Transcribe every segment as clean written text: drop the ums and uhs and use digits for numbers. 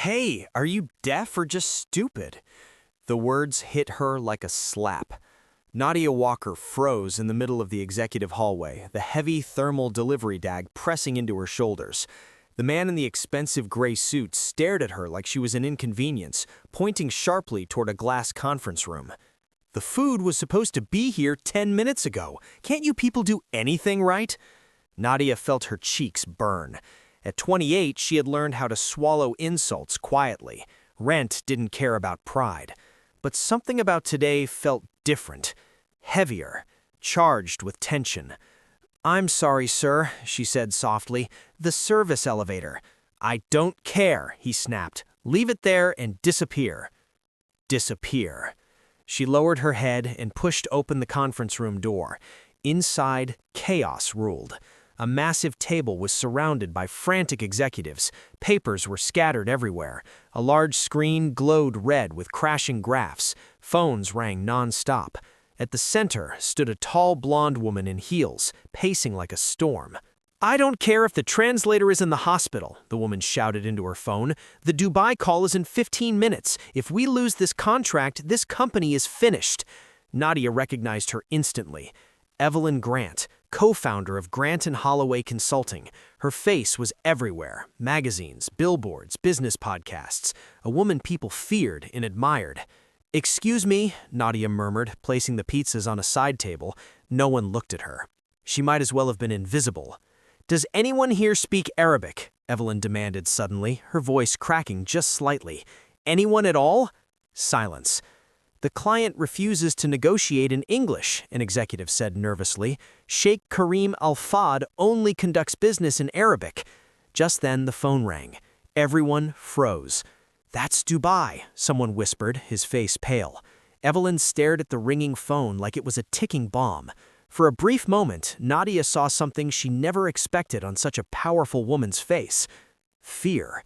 Hey, are you deaf or just stupid? The words hit her like a slap. Nadia Walker froze in the middle of the executive hallway, the heavy thermal delivery bag pressing into her shoulders. The man in the expensive gray suit stared at her like she was an inconvenience, pointing sharply toward a glass conference room. The food was supposed to be here 10 minutes ago. Can't you people do anything right? Nadia felt her cheeks burn. At 28, she had learned how to swallow insults quietly. Rent didn't care about pride. But something about today felt different, heavier, charged with tension. "I'm sorry, sir," she said softly. "The service elevator." "I don't care," he snapped. "Leave it there and disappear." Disappear. She lowered her head and pushed open the conference room door. Inside, chaos ruled. A massive table was surrounded by frantic executives. Papers were scattered everywhere. A large screen glowed red with crashing graphs. Phones rang non-stop. At the center stood a tall blonde woman in heels, pacing like a storm. "I don't care if the translator is in the hospital," the woman shouted into her phone. "The Dubai call is in 15 minutes. If we lose this contract, this company is finished." Nadia recognized her instantly. Evelyn Grant, co-founder of Grant & Holloway Consulting. Her face was everywhere: magazines, billboards, business podcasts. A woman people feared and admired. "Excuse me," Nadia murmured, placing the pizzas on a side table. No one looked at her. She might as well have been invisible. "Does anyone here speak Arabic?" Evelyn demanded suddenly, her voice cracking just slightly. "Anyone at all?" Silence. "The client refuses to negotiate in English," an executive said nervously. "Sheikh Karim Al Fahd only conducts business in Arabic." Just then the phone rang. Everyone froze. "That's Dubai," someone whispered, his face pale. Evelyn stared at the ringing phone like it was a ticking bomb. For a brief moment, Nadia saw something she never expected on such a powerful woman's face: fear.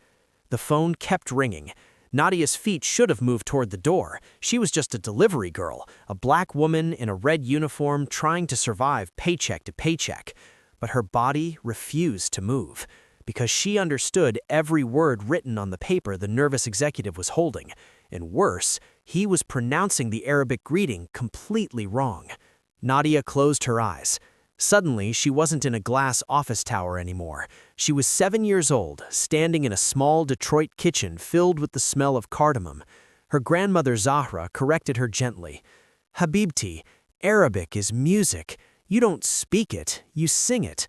The phone kept ringing. Nadia's feet should have moved toward the door. She was just a delivery girl, a black woman in a red uniform trying to survive paycheck to paycheck. But her body refused to move, because she understood every word written on the paper the nervous executive was holding. And worse, he was pronouncing the Arabic greeting completely wrong. Nadia closed her eyes. Suddenly, she wasn't in a glass office tower anymore. She was 7 years old, standing in a small Detroit kitchen filled with the smell of cardamom. Her grandmother Zahra corrected her gently. "Habibti, Arabic is music. You don't speak it, you sing it."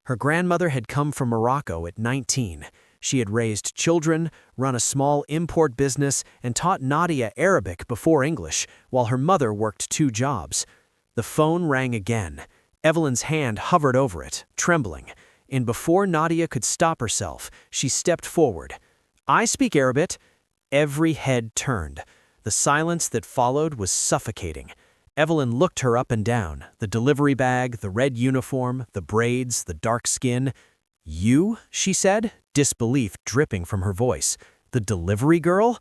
Her grandmother had come from Morocco at 19. She had raised children, run a small import business, and taught Nadia Arabic before English, while her mother worked 2 jobs. The phone rang again. Evelyn's hand hovered over it, trembling, and before Nadia could stop herself, she stepped forward. "I speak Arabic." Every head turned. The silence that followed was suffocating. Evelyn looked her up and down, the delivery bag, the red uniform, the braids, the dark skin. "You?" she said, disbelief dripping from her voice. "The delivery girl?"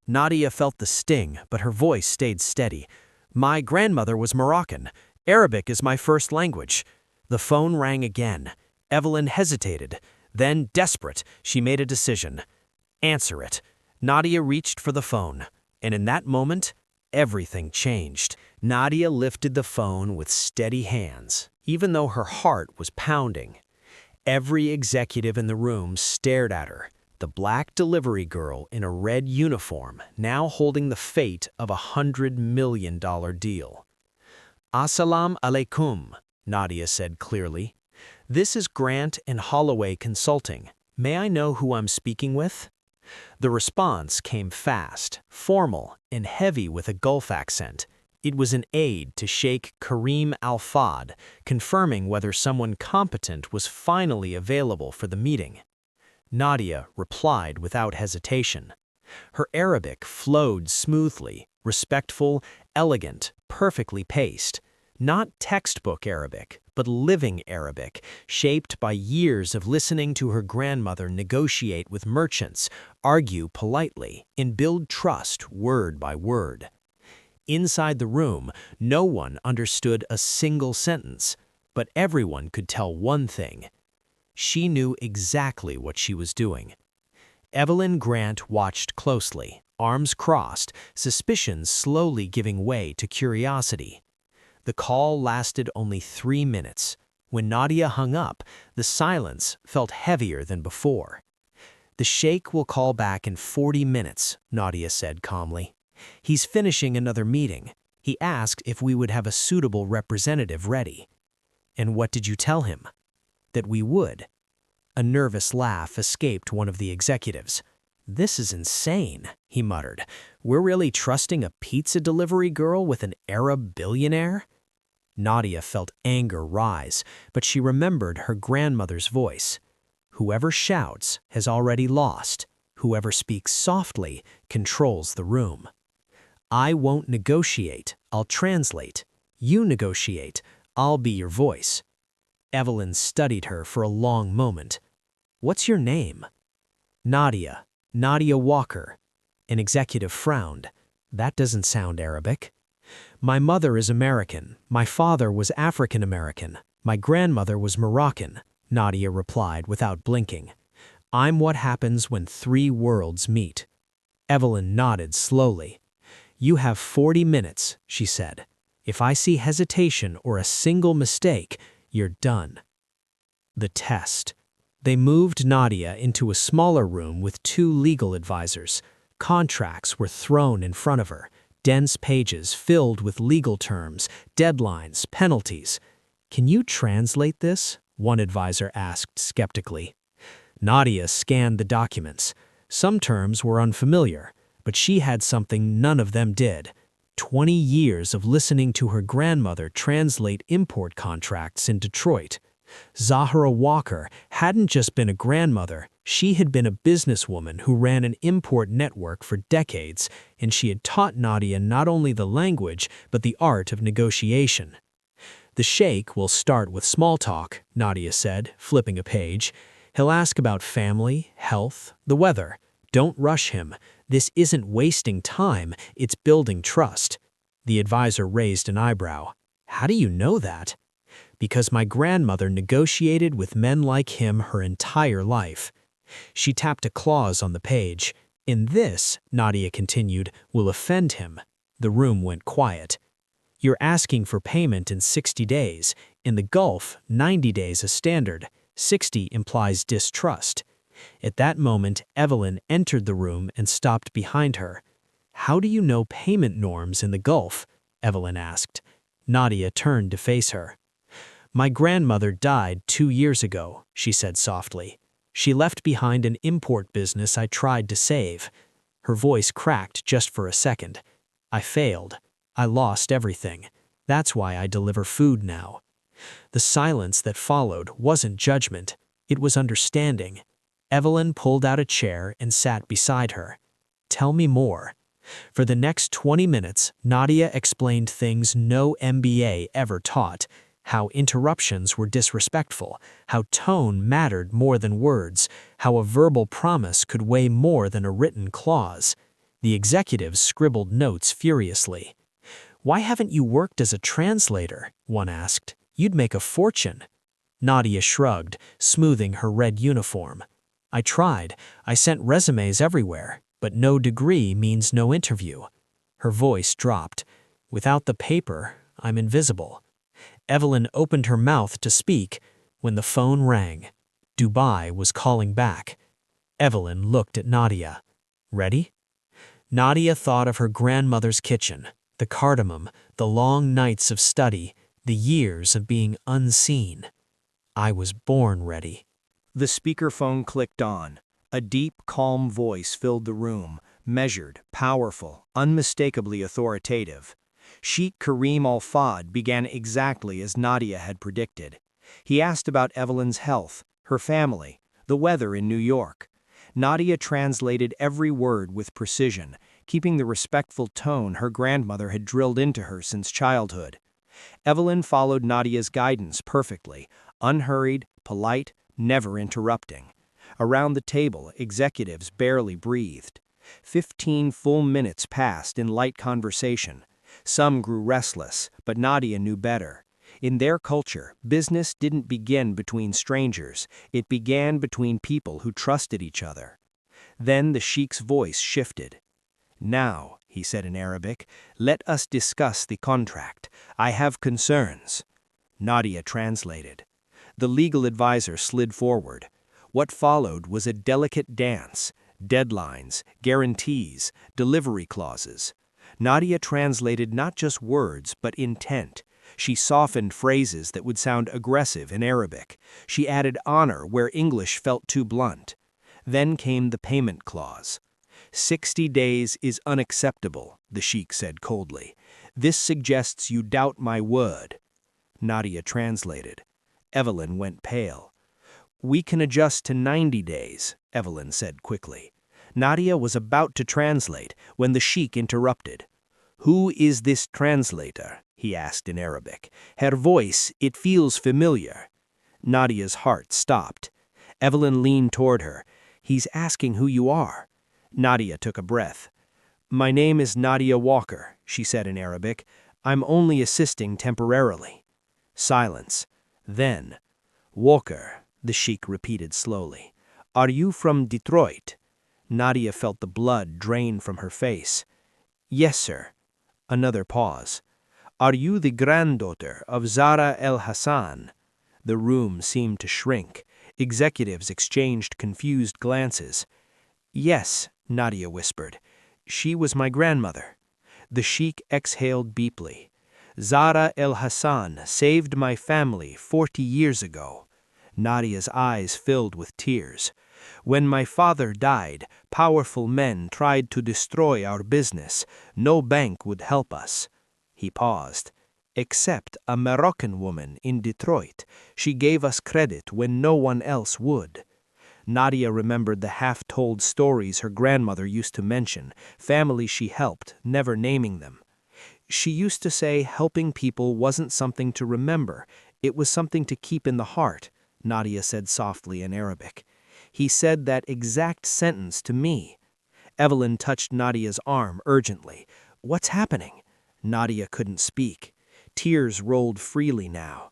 Nadia felt the sting, but her voice stayed steady. "My grandmother was Moroccan. Arabic is my first language." The phone rang again. Evelyn hesitated. Then, desperate, she made a decision. "Answer it." Nadia reached for the phone, and in that moment, everything changed. Nadia lifted the phone with steady hands, even though her heart was pounding. Every executive in the room stared at her, the black delivery girl in a red uniform now holding the fate of a $100 million deal. "Assalamu alaikum," Nadia said clearly. "This is Grant & Holloway Consulting. May I know who I'm speaking with?" The response came fast, formal, and heavy with a Gulf accent. It was an aide to Sheikh Karim Al Fahd, confirming whether someone competent was finally available for the meeting. Nadia replied without hesitation. Her Arabic flowed smoothly, respectful, elegant, perfectly paced. Not textbook Arabic, but living Arabic, shaped by years of listening to her grandmother negotiate with merchants, argue politely, and build trust word by word. Inside the room, no one understood a single sentence, but everyone could tell one thing. She knew exactly what she was doing. Evelyn Grant watched closely, arms crossed, suspicions slowly giving way to curiosity. The call lasted only 3 minutes. When Nadia hung up, the silence felt heavier than before. "The sheikh will call back in 40 minutes, Nadia said calmly. "He's finishing another meeting. He asked if we would have a suitable representative ready." "And what did you tell him?" "That we would." A nervous laugh escaped one of the executives. "This is insane," he muttered. "We're really trusting a pizza delivery girl with an Arab billionaire?" Nadia felt anger rise, but she remembered her grandmother's voice. "Whoever shouts has already lost. Whoever speaks softly controls the room." "I won't negotiate, I'll translate. You negotiate, I'll be your voice." Evelyn studied her for a long moment. "What's your name?" "Nadia. Nadia Walker." An executive frowned. "That doesn't sound Arabic." "My mother is American. My father was African American. My grandmother was Moroccan," Nadia replied without blinking. "I'm what happens when 3 worlds meet." Evelyn nodded slowly. "You have 40 minutes, she said. "If I see hesitation or a single mistake, you're done." The test. They moved Nadia into a smaller room with 2 legal advisors. Contracts were thrown in front of her, dense pages filled with legal terms, deadlines, penalties. "Can you translate this?" one advisor asked skeptically. Nadia scanned the documents. Some terms were unfamiliar, but she had something none of them did. 20 years of listening to her grandmother translate import contracts in Detroit. Zahra Walker hadn't just been a grandmother, she had been a businesswoman who ran an import network for decades, and she had taught Nadia not only the language, but the art of negotiation. "The sheikh will start with small talk," Nadia said, flipping a page. "He'll ask about family, health, the weather. Don't rush him. This isn't wasting time, it's building trust." The advisor raised an eyebrow. "How do you know that?" "Because my grandmother negotiated with men like him her entire life." She tapped a clause on the page. "In this," Nadia continued, "will offend him." The room went quiet. "You're asking for payment in 60 days. In the Gulf, 90 days is standard. 60 implies distrust." At that moment, Evelyn entered the room and stopped behind her. "How do you know payment norms in the Gulf?" Evelyn asked. Nadia turned to face her. "My grandmother died 2 years ago," she said softly. "She left behind an import business I tried to save." Her voice cracked just for a second. "I failed. I lost everything. That's why I deliver food now." The silence that followed wasn't judgment. It was understanding. Evelyn pulled out a chair and sat beside her. "Tell me more." For the next 20 minutes, Nadia explained things no MBA ever taught. How interruptions were disrespectful, how tone mattered more than words, how a verbal promise could weigh more than a written clause. The executives scribbled notes furiously. "Why haven't you worked as a translator?" one asked. "You'd make a fortune." Nadia shrugged, smoothing her red uniform. "I tried. I sent resumes everywhere, but no degree means no interview." Her voice dropped. "Without the paper, I'm invisible." Evelyn opened her mouth to speak when the phone rang. Dubai was calling back. Evelyn looked at Nadia. "Ready?" Nadia thought of her grandmother's kitchen, the cardamom, the long nights of study, the years of being unseen. "I was born ready." The speakerphone clicked on. A deep, calm voice filled the room, measured, powerful, unmistakably authoritative. Sheikh Karim Al-Fahd began exactly as Nadia had predicted. He asked about Evelyn's health, her family, the weather in New York. Nadia translated every word with precision, keeping the respectful tone her grandmother had drilled into her since childhood. Evelyn followed Nadia's guidance perfectly, unhurried, polite, never interrupting. Around the table, executives barely breathed. 15 full minutes passed in light conversation. Some grew restless, but Nadia knew better. In their culture, business didn't begin between strangers, it began between people who trusted each other. Then the sheik's voice shifted. "Now," he said in Arabic, "let us discuss the contract. I have concerns." Nadia translated. The legal advisor slid forward. What followed was a delicate dance: deadlines, guarantees, delivery clauses. Nadia translated not just words, but intent. She softened phrases that would sound aggressive in Arabic. She added honor where English felt too blunt. Then came the payment clause. 60 days is unacceptable, the sheik said coldly. This suggests you doubt my word. Nadia translated. Evelyn went pale. We can adjust to 90 days, Evelyn said quickly. Nadia was about to translate when the sheik interrupted. Who is this translator? He asked in Arabic. Her voice, it feels familiar. Nadia's heart stopped. Evelyn leaned toward her. He's asking who you are. Nadia took a breath. My name is Nadia Walker, she said in Arabic. I'm only assisting temporarily. Silence. Then, Walker, the sheik repeated slowly. Are you from Detroit? Nadia felt the blood drain from her face. Yes, sir. Another pause. Are you the granddaughter of Zara El Hassan? The room seemed to shrink. Executives exchanged confused glances. Yes, Nadia whispered. She was my grandmother. The sheik exhaled deeply. Zara El Hassan saved my family 40 years ago. Nadia's eyes filled with tears. When my father died, powerful men tried to destroy our business. No bank would help us. He paused. Except a Moroccan woman in Detroit. She gave us credit when no one else would. Nadia remembered the half-told stories her grandmother used to mention, families she helped, never naming them. She used to say helping people wasn't something to remember, it was something to keep in the heart, Nadia said softly in Arabic. He said that exact sentence to me. Evelyn touched Nadia's arm urgently. What's happening? Nadia couldn't speak. Tears rolled freely now.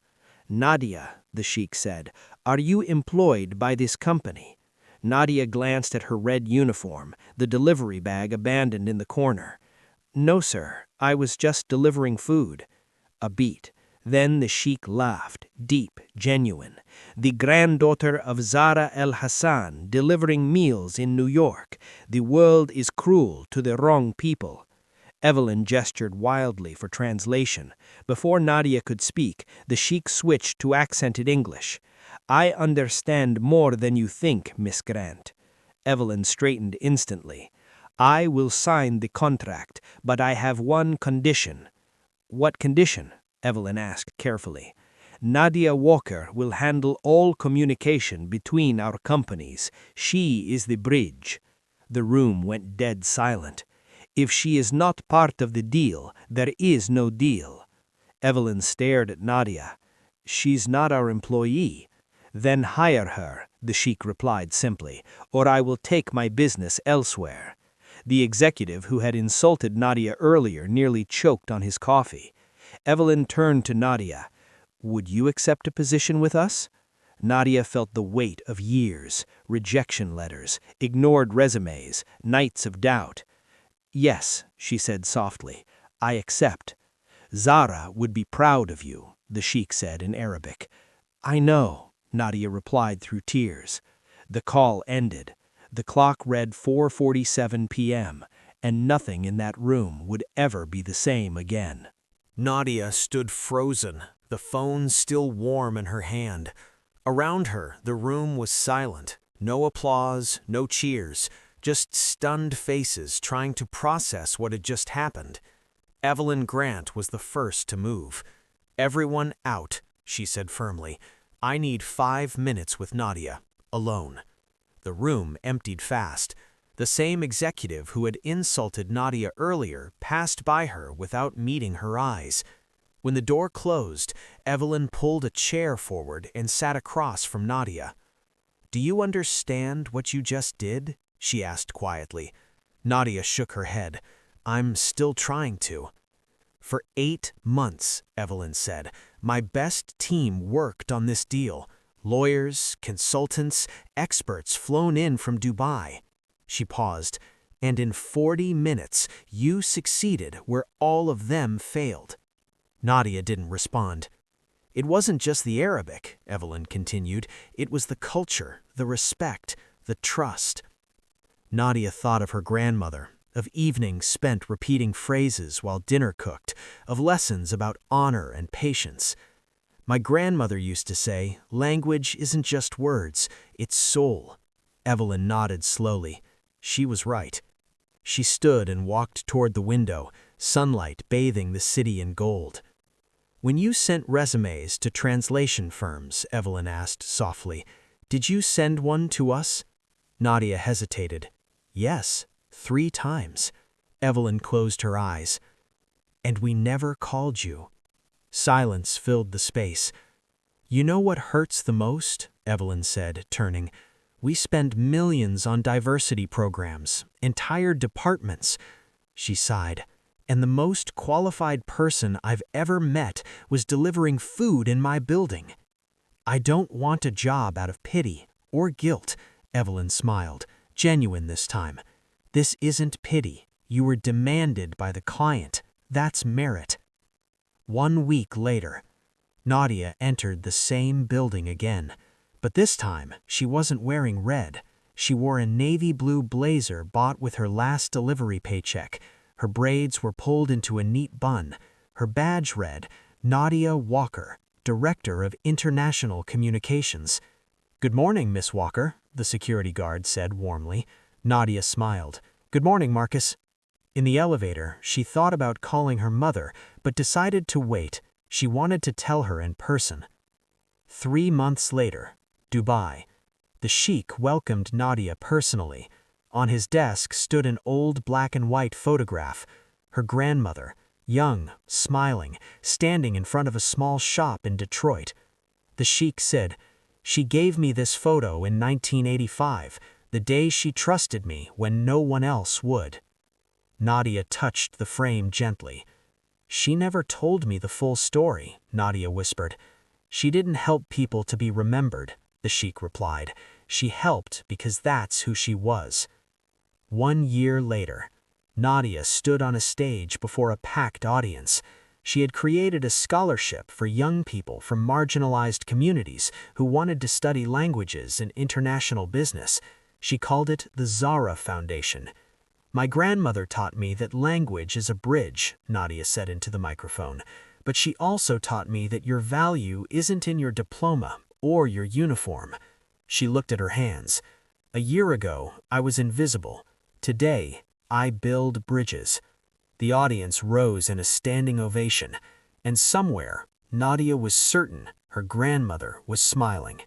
Nadia, the sheik said, are you employed by this company? Nadia glanced at her red uniform, the delivery bag abandoned in the corner. No, sir, I was just delivering food. A beat. Then the sheik laughed, deep, genuine. The granddaughter of Zara El Hassan, delivering meals in New York. The world is cruel to the wrong people. Evelyn gestured wildly for translation. Before Nadia could speak, the sheik switched to accented English. I understand more than you think, Miss Grant. Evelyn straightened instantly. I will sign the contract, but I have one condition. What condition? Evelyn asked carefully. Nadia Walker will handle all communication between our companies. She is the bridge. The room went dead silent. If she is not part of the deal, there is no deal. Evelyn stared at Nadia. She's not our employee. Then hire her, the sheik replied simply, or I will take my business elsewhere. The executive who had insulted Nadia earlier nearly choked on his coffee. Evelyn turned to Nadia. Would you accept a position with us? Nadia felt the weight of years, rejection letters, ignored resumes, nights of doubt. Yes, she said softly, I accept. Zara would be proud of you, the sheik said in Arabic. I know, Nadia replied through tears. The call ended. The clock read 4:47 p.m., and nothing in that room would ever be the same again. Nadia stood frozen, the phone still warm in her hand. Around her, the room was silent. No applause, no cheers, just stunned faces trying to process what had just happened. Evelyn Grant was the first to move. Everyone out, she said firmly. I need 5 minutes with Nadia, alone. The room emptied fast. The same executive who had insulted Nadia earlier passed by her without meeting her eyes. When the door closed, Evelyn pulled a chair forward and sat across from Nadia. Do you understand what you just did? She asked quietly. Nadia shook her head. I'm still trying to. For 8 months, Evelyn said, my best team worked on this deal. Lawyers, consultants, experts flown in from Dubai. She paused. And in 40 minutes, you succeeded where all of them failed. Nadia didn't respond. It wasn't just the Arabic, Evelyn continued. It was the culture, the respect, the trust. Nadia thought of her grandmother, of evenings spent repeating phrases while dinner cooked, of lessons about honor and patience. My grandmother used to say, language isn't just words, it's soul. Evelyn nodded slowly. She was right. She stood and walked toward the window, sunlight bathing the city in gold. When you sent resumes to translation firms, Evelyn asked softly, did you send one to us? Nadia hesitated. Yes, 3 times. Evelyn closed her eyes. And we never called you. Silence filled the space. You know what hurts the most? Evelyn said, turning. We spend millions on diversity programs, entire departments. She sighed. And the most qualified person I've ever met was delivering food in my building. I don't want a job out of pity or guilt, Evelyn smiled, genuine this time. This isn't pity. You were demanded by the client. That's merit. 1 week later, Nadia entered the same building again. But this time, she wasn't wearing red. She wore a navy blue blazer bought with her last delivery paycheck. Her braids were pulled into a neat bun. Her badge read, Nadia Walker, Director of International Communications. Good morning, Miss Walker, the security guard said warmly. Nadia smiled. Good morning, Marcus. In the elevator, she thought about calling her mother, but decided to wait. She wanted to tell her in person. 3 months later, Dubai. The sheik welcomed Nadia personally. On his desk stood an old black and white photograph. Her grandmother, young, smiling, standing in front of a small shop in Detroit. The sheik said, she gave me this photo in 1985, the day she trusted me when no one else would. Nadia touched the frame gently. She never told me the full story, Nadia whispered. She didn't help people to be remembered, the sheik replied. She helped because that's who she was. 1 year later, Nadia stood on a stage before a packed audience. She had created a scholarship for young people from marginalized communities who wanted to study languages and international business. She called it the Zara Foundation. My grandmother taught me that language is a bridge, Nadia said into the microphone, but she also taught me that your value isn't in your diploma or your uniform. She looked at her hands. A year ago, I was invisible. Today, I build bridges. The audience rose in a standing ovation, and somewhere, Nadia was certain her grandmother was smiling.